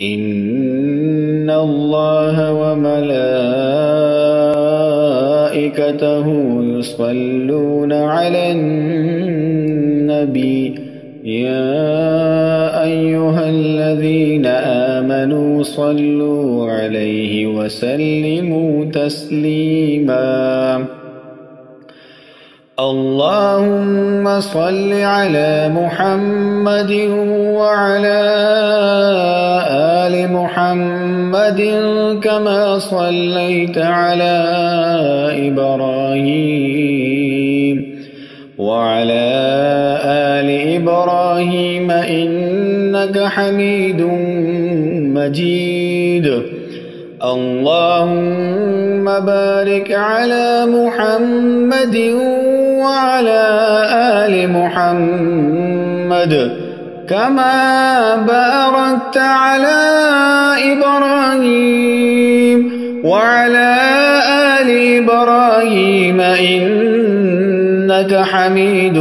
إن الله وملائكته يصلون على النبي يا أيها الذين آمنوا صلوا عليه وسلموا تسليما اللهم صل على محمد وعلى آل محمد كما صليت على إبراهيم وعلى آل إبراهيم إنك حميد مجيد اللهم بارك على محمد وعلى آل محمد كما باركت على إبراهيم وعلى آل إبراهيم إنك حميد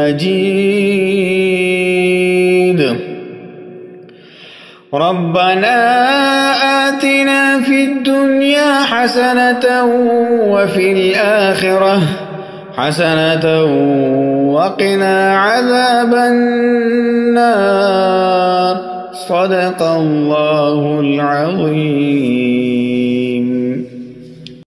مجيد ربنا آتنا في الدنيا حسنة وفي الآخرة حسنة وقنا عذاب النار صدق الله العظيم.